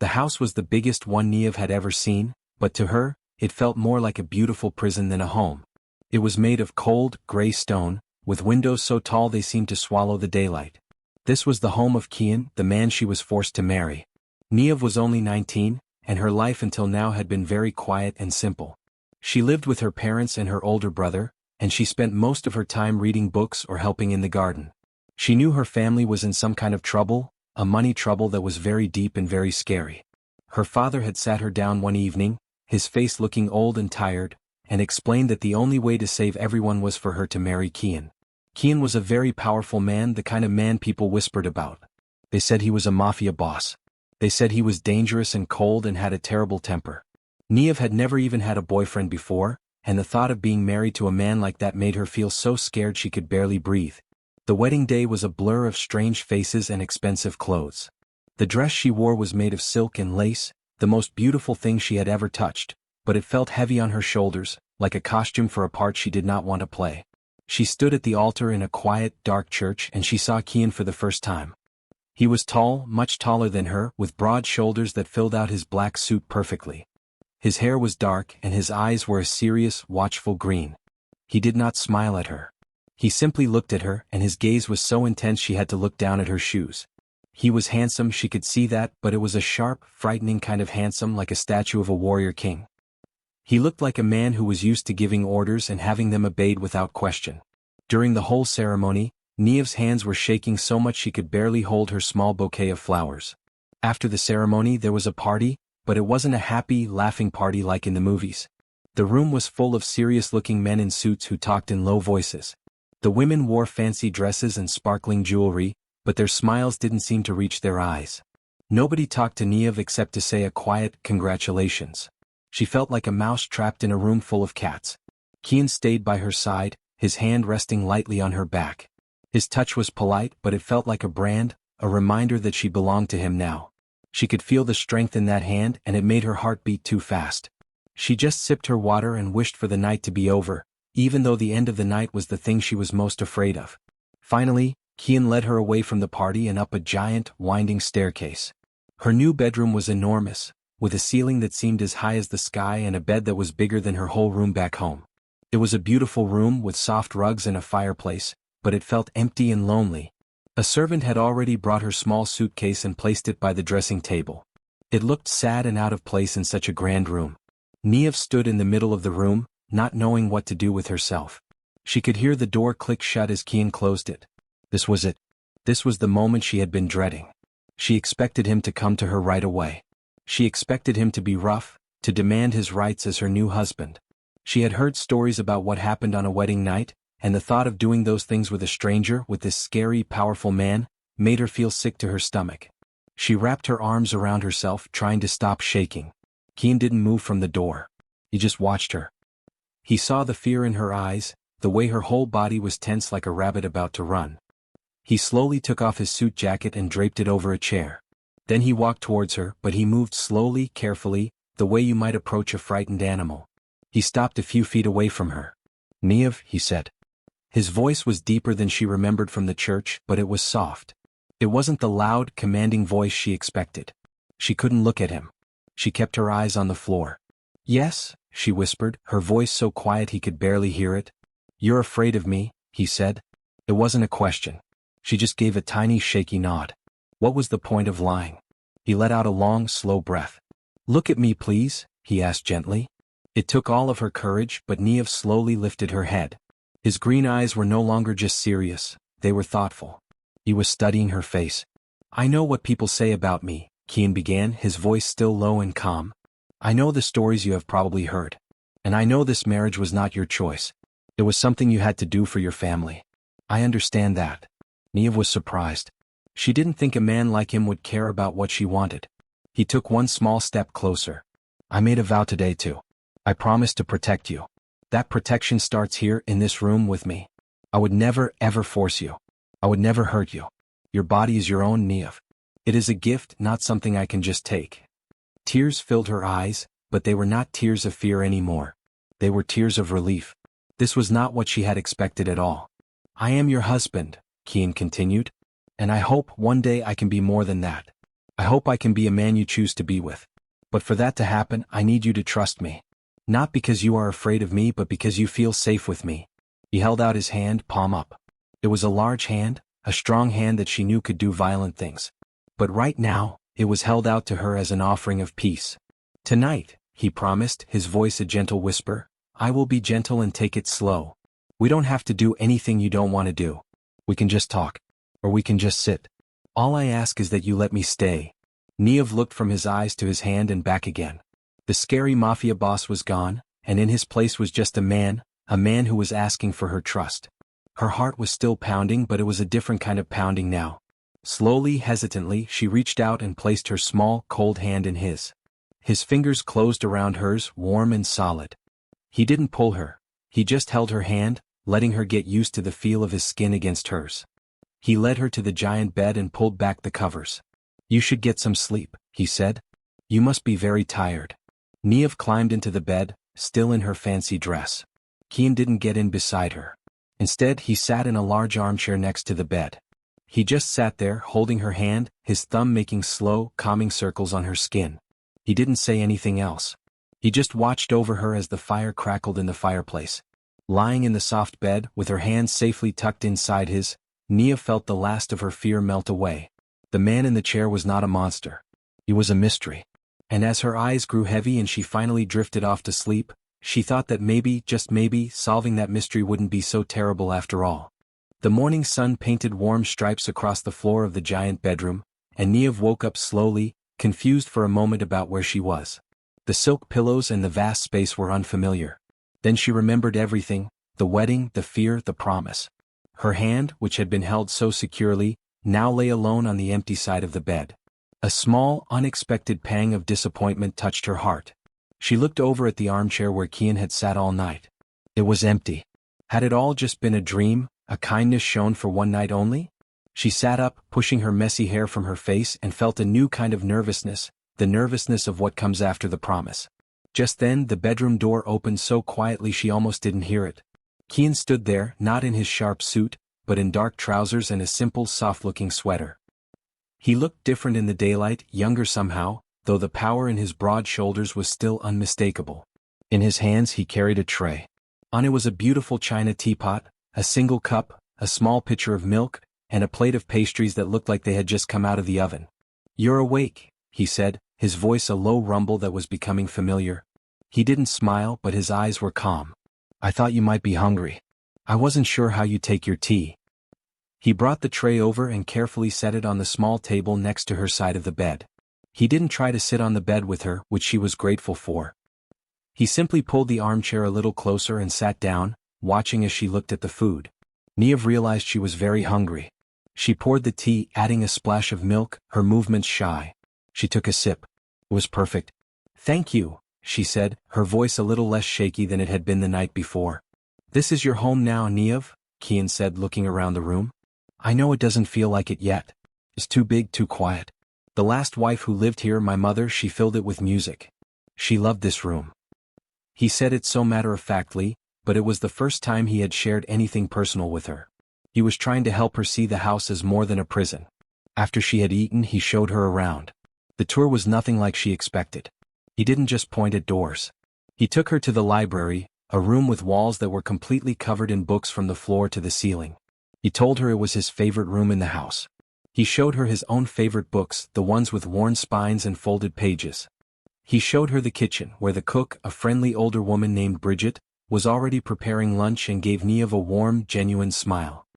The house was the biggest one Niev had ever seen, but to her, it felt more like a beautiful prison than a home. It was made of cold, gray stone, with windows so tall they seemed to swallow the daylight. This was the home of Kian, the man she was forced to marry. Niev was only 19, and her life until now had been very quiet and simple. She lived with her parents and her older brother, and she spent most of her time reading books or helping in the garden. She knew her family was in some kind of trouble, a money trouble that was very deep and very scary. Her father had sat her down one evening, his face looking old and tired, and explained that the only way to save everyone was for her to marry Kian. Kian was a very powerful man, the kind of man people whispered about. They said he was a mafia boss. They said he was dangerous and cold and had a terrible temper. Niev had never even had a boyfriend before, and the thought of being married to a man like that made her feel so scared she could barely breathe. The wedding day was a blur of strange faces and expensive clothes. The dress she wore was made of silk and lace, the most beautiful thing she had ever touched, but it felt heavy on her shoulders, like a costume for a part she did not want to play. She stood at the altar in a quiet, dark church and she saw Kian for the first time. He was tall, much taller than her, with broad shoulders that filled out his black suit perfectly. His hair was dark and his eyes were a serious, watchful green. He did not smile at her. He simply looked at her, and his gaze was so intense she had to look down at her shoes. He was handsome, she could see that, but it was a sharp, frightening kind of handsome, like a statue of a warrior king. He looked like a man who was used to giving orders and having them obeyed without question. During the whole ceremony, Niev's hands were shaking so much she could barely hold her small bouquet of flowers. After the ceremony there was a party, but it wasn't a happy, laughing party like in the movies. The room was full of serious-looking men in suits who talked in low voices. The women wore fancy dresses and sparkling jewelry, but their smiles didn't seem to reach their eyes. Nobody talked to Niev except to say a quiet congratulations. She felt like a mouse trapped in a room full of cats. Kian stayed by her side, his hand resting lightly on her back. His touch was polite, but it felt like a brand, a reminder that she belonged to him now. She could feel the strength in that hand, and it made her heart beat too fast. She just sipped her water and wished for the night to be over, even though the end of the night was the thing she was most afraid of. Finally, Kian led her away from the party and up a giant, winding staircase. Her new bedroom was enormous, with a ceiling that seemed as high as the sky and a bed that was bigger than her whole room back home. It was a beautiful room with soft rugs and a fireplace, but it felt empty and lonely. A servant had already brought her small suitcase and placed it by the dressing table. It looked sad and out of place in such a grand room. Niev stood in the middle of the room, not knowing what to do with herself. She could hear the door click shut as Kian closed it. This was it. This was the moment she had been dreading. She expected him to come to her right away. She expected him to be rough, to demand his rights as her new husband. She had heard stories about what happened on a wedding night, and the thought of doing those things with a stranger, with this scary, powerful man, made her feel sick to her stomach. She wrapped her arms around herself, trying to stop shaking. Kian didn't move from the door. He just watched her. He saw the fear in her eyes, the way her whole body was tense like a rabbit about to run. He slowly took off his suit jacket and draped it over a chair. Then he walked towards her, but he moved slowly, carefully, the way you might approach a frightened animal. He stopped a few feet away from her. "Niev," he said. His voice was deeper than she remembered from the church, but it was soft. It wasn't the loud, commanding voice she expected. She couldn't look at him. She kept her eyes on the floor. "Yes," she whispered, her voice so quiet he could barely hear it. "You're afraid of me," he said. It wasn't a question. She just gave a tiny, shaky nod. What was the point of lying? He let out a long, slow breath. "Look at me, please," he asked gently. It took all of her courage, but Niev slowly lifted her head. His green eyes were no longer just serious, they were thoughtful. He was studying her face. "I know what people say about me," Kian began, his voice still low and calm. "I know the stories you have probably heard. And I know this marriage was not your choice. It was something you had to do for your family. I understand that." Niev was surprised. She didn't think a man like him would care about what she wanted. He took one small step closer. "I made a vow today too. I promised to protect you. That protection starts here in this room with me. I would never ever force you. I would never hurt you. Your body is your own, Niev. It is a gift, not something I can just take." Tears filled her eyes, but they were not tears of fear anymore. They were tears of relief. This was not what she had expected at all. "I am your husband," Kian continued. "And I hope one day I can be more than that. I hope I can be a man you choose to be with. But for that to happen, I need you to trust me. Not because you are afraid of me, but because you feel safe with me. He held out his hand, palm up. It was a large hand, a strong hand that she knew could do violent things. But right now, it was held out to her as an offering of peace. Tonight, he promised, his voice a gentle whisper, I will be gentle and take it slow. We don't have to do anything you don't want to do. We can just talk. Or we can just sit. All I ask is that you let me stay. Niev looked from his eyes to his hand and back again. The scary mafia boss was gone, and in his place was just a man who was asking for her trust. Her heart was still pounding, but it was a different kind of pounding now. Slowly, hesitantly, she reached out and placed her small, cold hand in his. His fingers closed around hers, warm and solid. He didn't pull her. He just held her hand, letting her get used to the feel of his skin against hers. He led her to the giant bed and pulled back the covers. You should get some sleep, he said. You must be very tired. Niev climbed into the bed, still in her fancy dress. Kian didn't get in beside her. Instead, he sat in a large armchair next to the bed. He just sat there, holding her hand, his thumb making slow, calming circles on her skin. He didn't say anything else. He just watched over her as the fire crackled in the fireplace. Lying in the soft bed, with her hands safely tucked inside his, Nia felt the last of her fear melt away. The man in the chair was not a monster. He was a mystery. And as her eyes grew heavy and she finally drifted off to sleep, she thought that maybe, just maybe, solving that mystery wouldn't be so terrible after all. The morning sun painted warm stripes across the floor of the giant bedroom, and Niev woke up slowly, confused for a moment about where she was. The silk pillows and the vast space were unfamiliar. Then she remembered everything, the wedding, the fear, the promise. Her hand, which had been held so securely, now lay alone on the empty side of the bed. A small, unexpected pang of disappointment touched her heart. She looked over at the armchair where Kian had sat all night. It was empty. Had it all just been a dream, a kindness shown for one night only? She sat up, pushing her messy hair from her face, and felt a new kind of nervousness, the nervousness of what comes after the promise. Just then, the bedroom door opened so quietly she almost didn't hear it. Kian stood there, not in his sharp suit, but in dark trousers and a simple, soft-looking sweater. He looked different in the daylight, younger somehow, though the power in his broad shoulders was still unmistakable. In his hands he carried a tray. On it was a beautiful china teapot, a single cup, a small pitcher of milk, and a plate of pastries that looked like they had just come out of the oven. "You're awake," he said, his voice a low rumble that was becoming familiar. He didn't smile, but his eyes were calm. "I thought you might be hungry. I wasn't sure how you take your tea." He brought the tray over and carefully set it on the small table next to her side of the bed. He didn't try to sit on the bed with her, which she was grateful for. He simply pulled the armchair a little closer and sat down, watching as she looked at the food. Niev realized she was very hungry. She poured the tea, adding a splash of milk, her movements shy. She took a sip. It was perfect. "Thank you," she said, her voice a little less shaky than it had been the night before. "This is your home now, Niev," Kian said, looking around the room. "I know it doesn't feel like it yet. It's too big, too quiet. The last wife who lived here, my mother, she filled it with music. She loved this room." He said it so matter-of-factly, but it was the first time he had shared anything personal with her. He was trying to help her see the house as more than a prison. After she had eaten, he showed her around. The tour was nothing like she expected. He didn't just point at doors. He took her to the library, a room with walls that were completely covered in books from the floor to the ceiling. He told her it was his favorite room in the house. He showed her his own favorite books, the ones with worn spines and folded pages. He showed her the kitchen, where the cook, a friendly older woman named Bridget, was already preparing lunch and gave Niev a warm, genuine smile.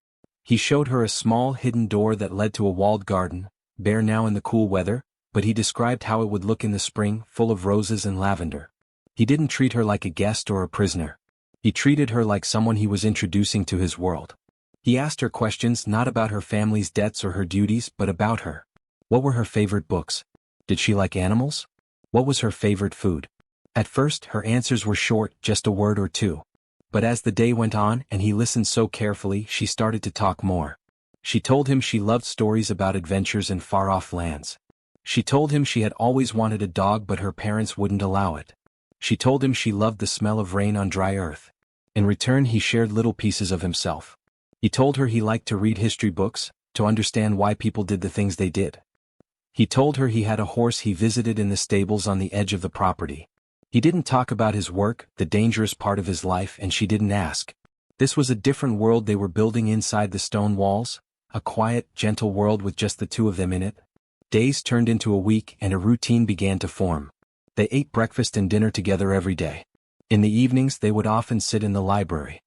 He showed her a small hidden door that led to a walled garden, bare now in the cool weather, but he described how it would look in the spring, full of roses and lavender. He didn't treat her like a guest or a prisoner. He treated her like someone he was introducing to his world. He asked her questions not about her family's debts or her duties, but about her. What were her favorite books? Did she like animals? What was her favorite food? At first, her answers were short, just a word or two. But as the day went on and he listened so carefully, she started to talk more. She told him she loved stories about adventures in far-off lands. She told him she had always wanted a dog but her parents wouldn't allow it. She told him she loved the smell of rain on dry earth. In return, he shared little pieces of himself. He told her he liked to read history books, to understand why people did the things they did. He told her he had a horse he visited in the stables on the edge of the property. He didn't talk about his work, the dangerous part of his life, and she didn't ask. This was a different world they were building inside the stone walls, a quiet, gentle world with just the two of them in it. Days turned into a week and a routine began to form. They ate breakfast and dinner together every day. In the evenings they would often sit in the library.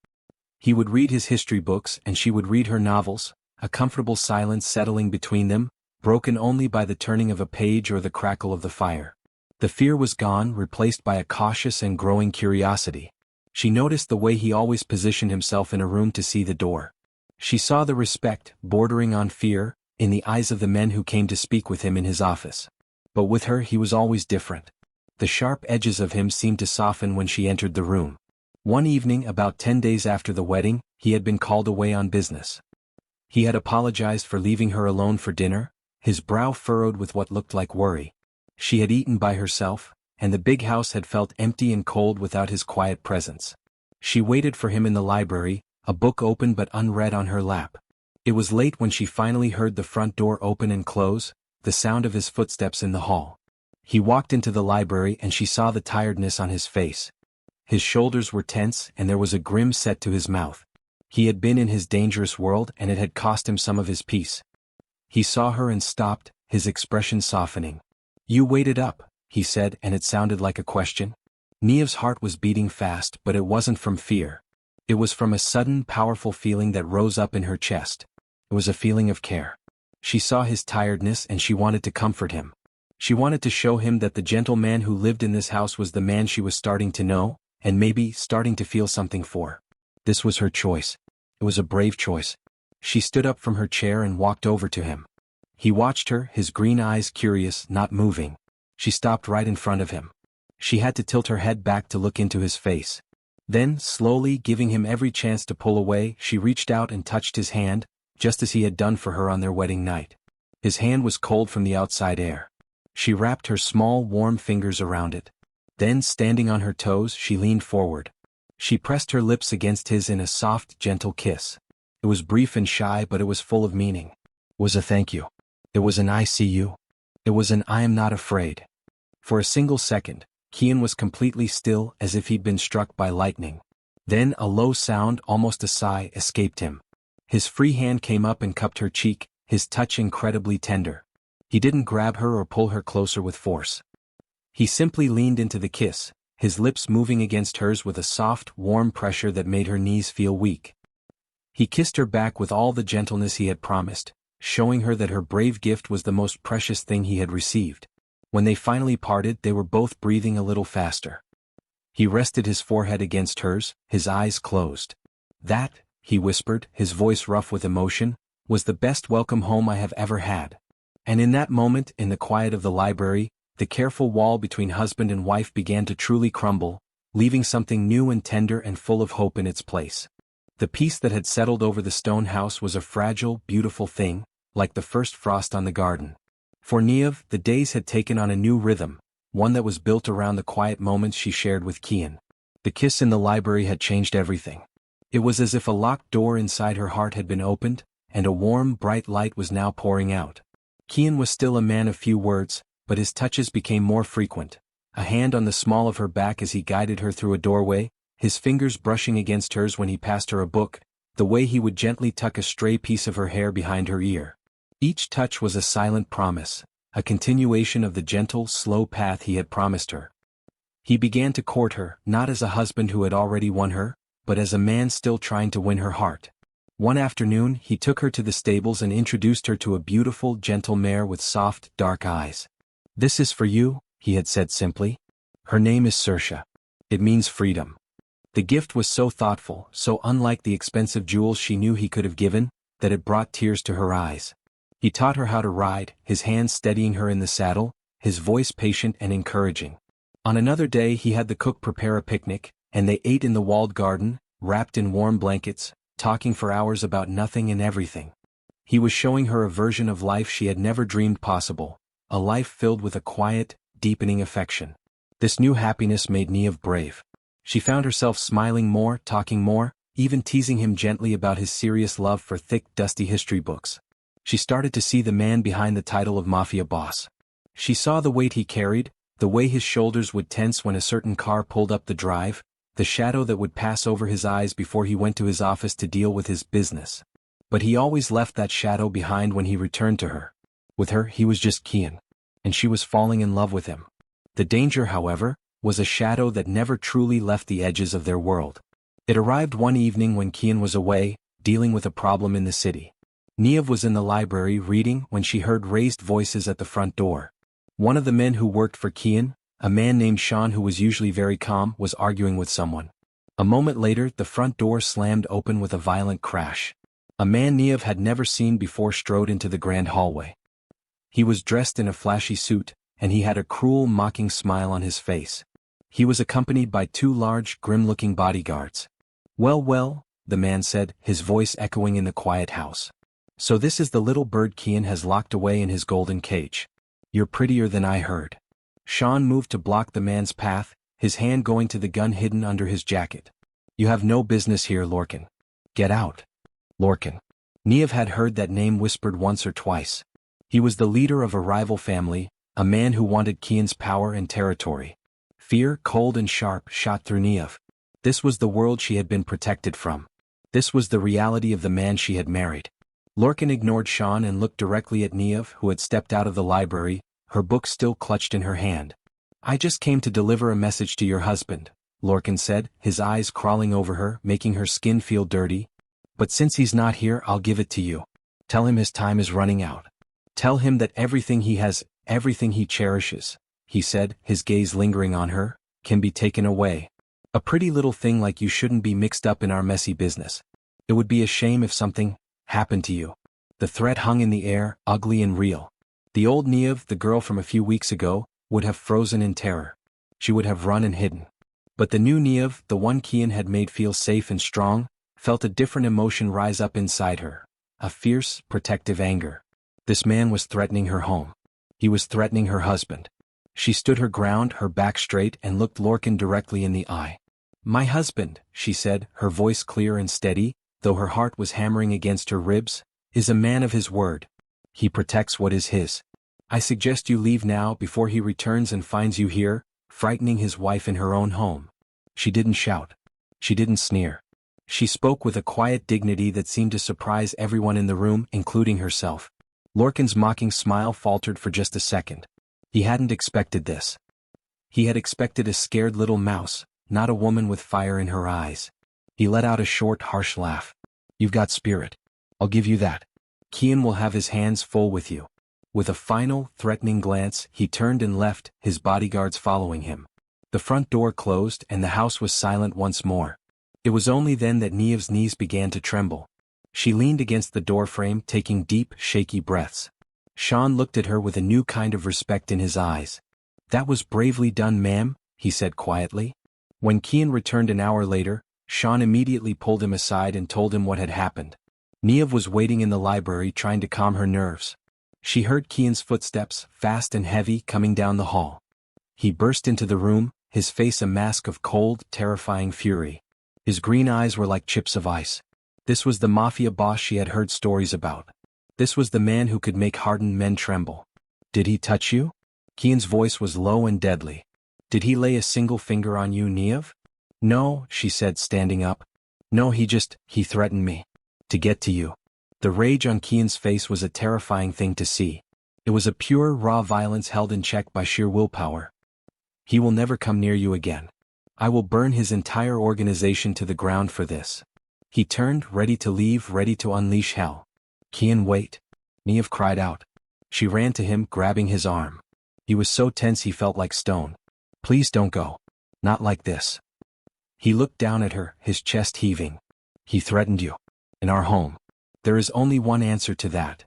He would read his history books and she would read her novels, a comfortable silence settling between them, broken only by the turning of a page or the crackle of the fire. The fear was gone, replaced by a cautious and growing curiosity. She noticed the way he always positioned himself in a room to see the door. She saw the respect, bordering on fear, in the eyes of the men who came to speak with him in his office. But with her he was always different. The sharp edges of him seemed to soften when she entered the room. One evening, about 10 days after the wedding, he had been called away on business. He had apologized for leaving her alone for dinner, his brow furrowed with what looked like worry. She had eaten by herself, and the big house had felt empty and cold without his quiet presence. She waited for him in the library, a book open but unread on her lap. It was late when she finally heard the front door open and close, the sound of his footsteps in the hall. He walked into the library and she saw the tiredness on his face. His shoulders were tense and there was a grim set to his mouth. He had been in his dangerous world and it had cost him some of his peace. He saw her and stopped, his expression softening. "You waited up," he said, and it sounded like a question. Niamh's heart was beating fast, but it wasn't from fear. It was from a sudden, powerful feeling that rose up in her chest. It was a feeling of care. She saw his tiredness and she wanted to comfort him. She wanted to show him that the gentle man who lived in this house was the man she was starting to know, and maybe starting to feel something for. This was her choice. It was a brave choice. She stood up from her chair and walked over to him. He watched her, his green eyes curious, not moving. She stopped right in front of him. She had to tilt her head back to look into his face. Then, slowly, giving him every chance to pull away, she reached out and touched his hand, just as he had done for her on their wedding night. His hand was cold from the outside air. She wrapped her small, warm fingers around it. Then, standing on her toes, she leaned forward. She pressed her lips against his in a soft, gentle kiss. It was brief and shy, but it was full of meaning. It was a thank you. It was an I see you. It was an I am not afraid. For a single second, Kian was completely still, as if he'd been struck by lightning. Then a low sound, almost a sigh, escaped him. His free hand came up and cupped her cheek, his touch incredibly tender. He didn't grab her or pull her closer with force. He simply leaned into the kiss, his lips moving against hers with a soft, warm pressure that made her knees feel weak. He kissed her back with all the gentleness he had promised, showing her that her brave gift was the most precious thing he had received. When they finally parted, they were both breathing a little faster. He rested his forehead against hers, his eyes closed. "That," he whispered, his voice rough with emotion, "was the best welcome home I have ever had." And in that moment, in the quiet of the library, the careful wall between husband and wife began to truly crumble, leaving something new and tender and full of hope in its place. The peace that had settled over the stone house was a fragile, beautiful thing, like the first frost on the garden. For Niamh, the days had taken on a new rhythm, one that was built around the quiet moments she shared with Kian. The kiss in the library had changed everything. It was as if a locked door inside her heart had been opened, and a warm, bright light was now pouring out. Kian was still a man of few words, but his touches became more frequent. A hand on the small of her back as he guided her through a doorway, his fingers brushing against hers when he passed her a book, the way he would gently tuck a stray piece of her hair behind her ear. Each touch was a silent promise, a continuation of the gentle, slow path he had promised her. He began to court her, not as a husband who had already won her, but as a man still trying to win her heart. One afternoon, he took her to the stables and introduced her to a beautiful, gentle mare with soft, dark eyes. "This is for you," he had said simply. "Her name is Saoirse. It means freedom." The gift was so thoughtful, so unlike the expensive jewels she knew he could have given, that it brought tears to her eyes. He taught her how to ride, his hands steadying her in the saddle, his voice patient and encouraging. On another day he had the cook prepare a picnic, and they ate in the walled garden, wrapped in warm blankets, talking for hours about nothing and everything. He was showing her a version of life she had never dreamed possible, a life filled with a quiet, deepening affection. This new happiness made Niamh brave. She found herself smiling more, talking more, even teasing him gently about his serious love for thick, dusty history books. She started to see the man behind the title of Mafia boss. She saw the weight he carried, the way his shoulders would tense when a certain car pulled up the drive, the shadow that would pass over his eyes before he went to his office to deal with his business. But he always left that shadow behind when he returned to her. With her, he was just Kian. And she was falling in love with him. The danger, however, was a shadow that never truly left the edges of their world. It arrived one evening when Kian was away, dealing with a problem in the city. Niev was in the library reading when she heard raised voices at the front door. One of the men who worked for Kian, a man named Sean who was usually very calm, was arguing with someone. A moment later, the front door slammed open with a violent crash. A man Niev had never seen before strode into the grand hallway. He was dressed in a flashy suit, and he had a cruel, mocking smile on his face. He was accompanied by two large, grim-looking bodyguards. "Well, well," the man said, his voice echoing in the quiet house. "So this is the little bird Kian has locked away in his golden cage. You're prettier than I heard." Sean moved to block the man's path, his hand going to the gun hidden under his jacket. "You have no business here, Lorcan. Get out." Lorcan. Niev had heard that name whispered once or twice. He was the leader of a rival family, a man who wanted Kian's power and territory. Fear, cold and sharp, shot through Niev. This was the world she had been protected from. This was the reality of the man she had married. Lorcan ignored Sean and looked directly at Niev, who had stepped out of the library, her book still clutched in her hand. "I just came to deliver a message to your husband," Lorcan said, his eyes crawling over her, making her skin feel dirty. "But since he's not here, I'll give it to you. Tell him his time is running out. Tell him that everything he has, everything he cherishes," he said, his gaze lingering on her, "can be taken away. A pretty little thing like you shouldn't be mixed up in our messy business. It would be a shame if something happened to you." The threat hung in the air, ugly and real. The old Niev, the girl from a few weeks ago, would have frozen in terror. She would have run and hidden. But the new Niev, the one Kian had made feel safe and strong, felt a different emotion rise up inside her. A fierce, protective anger. This man was threatening her home. He was threatening her husband. She stood her ground, her back straight, and looked Lorcan directly in the eye. "My husband," she said, her voice clear and steady, though her heart was hammering against her ribs, "is a man of his word. He protects what is his. I suggest you leave now before he returns and finds you here, frightening his wife in her own home." She didn't shout. She didn't sneer. She spoke with a quiet dignity that seemed to surprise everyone in the room, including herself. Lorcan's mocking smile faltered for just a second. He hadn't expected this. He had expected a scared little mouse, not a woman with fire in her eyes. He let out a short, harsh laugh. "You've got spirit. I'll give you that. Kian will have his hands full with you." With a final, threatening glance, he turned and left, his bodyguards following him. The front door closed and the house was silent once more. It was only then that Niev's knees began to tremble. She leaned against the doorframe, taking deep, shaky breaths. Sean looked at her with a new kind of respect in his eyes. "That was bravely done, ma'am," he said quietly. When Kian returned an hour later, Sean immediately pulled him aside and told him what had happened. Niev was waiting in the library trying to calm her nerves. She heard Kian's footsteps, fast and heavy, coming down the hall. He burst into the room, his face a mask of cold, terrifying fury. His green eyes were like chips of ice. This was the mafia boss she had heard stories about. This was the man who could make hardened men tremble. "Did he touch you?" Kian's voice was low and deadly. "Did he lay a single finger on you, Niev?" "No," she said, standing up. "No, he threatened me. To get to you." The rage on Kian's face was a terrifying thing to see. It was a pure, raw violence held in check by sheer willpower. "He will never come near you again. I will burn his entire organization to the ground for this." He turned, ready to leave, ready to unleash hell. "Kian, wait!" Niev cried out. She ran to him, grabbing his arm. He was so tense he felt like stone. "Please don't go. Not like this." He looked down at her, his chest heaving. "He threatened you. In our home. There is only one answer to that."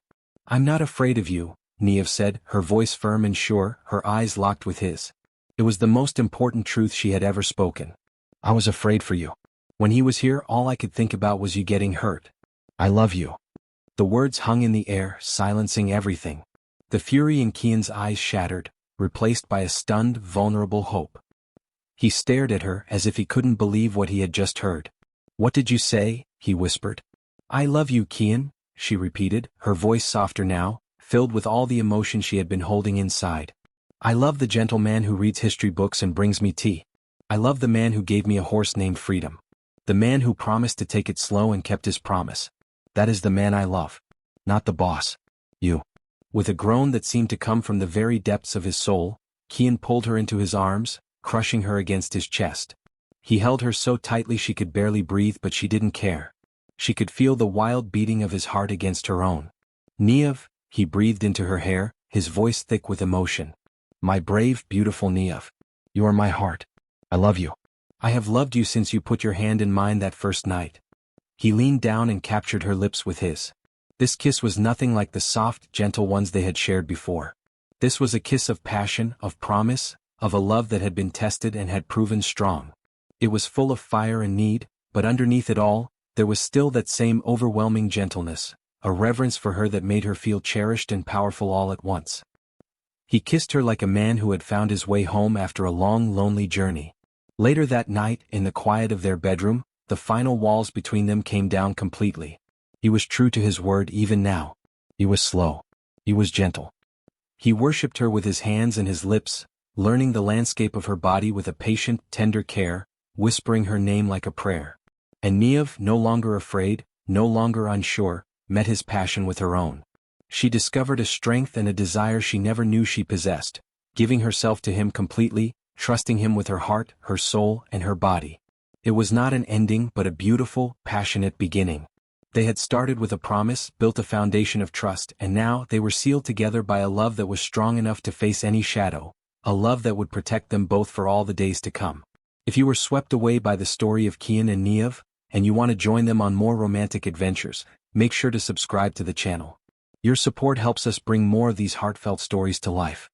"I'm not afraid of you," Niev said, her voice firm and sure, her eyes locked with his. It was the most important truth she had ever spoken. "I was afraid for you. When he was here, all I could think about was you getting hurt. I love you." The words hung in the air, silencing everything. The fury in Kian's eyes shattered, replaced by a stunned, vulnerable hope. He stared at her as if he couldn't believe what he had just heard. "What did you say?" he whispered. "I love you, Kian," she repeated, her voice softer now, filled with all the emotion she had been holding inside. I love the gentle man who reads history books and brings me tea. I love the man who gave me a horse named Freedom. The man who promised to take it slow and kept his promise. That is the man I love. Not the boss. You. With a groan that seemed to come from the very depths of his soul, Kian pulled her into his arms, crushing her against his chest. He held her so tightly she could barely breathe, but she didn't care. She could feel the wild beating of his heart against her own. Niev, he breathed into her hair, his voice thick with emotion. My brave, beautiful Niev. You are my heart. I love you. I have loved you since you put your hand in mine that first night. He leaned down and captured her lips with his. This kiss was nothing like the soft, gentle ones they had shared before. This was a kiss of passion, of promise, of a love that had been tested and had proven strong. It was full of fire and need, but underneath it all, there was still that same overwhelming gentleness, a reverence for her that made her feel cherished and powerful all at once. He kissed her like a man who had found his way home after a long, lonely journey. Later that night, in the quiet of their bedroom, the final walls between them came down completely. He was true to his word even now. He was slow. He was gentle. He worshipped her with his hands and his lips, learning the landscape of her body with a patient, tender care, whispering her name like a prayer. And Niev, no longer afraid, no longer unsure, met his passion with her own. She discovered a strength and a desire she never knew she possessed, giving herself to him completely, trusting him with her heart, her soul, and her body. It was not an ending but a beautiful, passionate beginning. They had started with a promise, built a foundation of trust, and now they were sealed together by a love that was strong enough to face any shadow, a love that would protect them both for all the days to come. If you were swept away by the story of Kian and Niev, and you want to join them on more romantic adventures, make sure to subscribe to the channel. Your support helps us bring more of these heartfelt stories to life.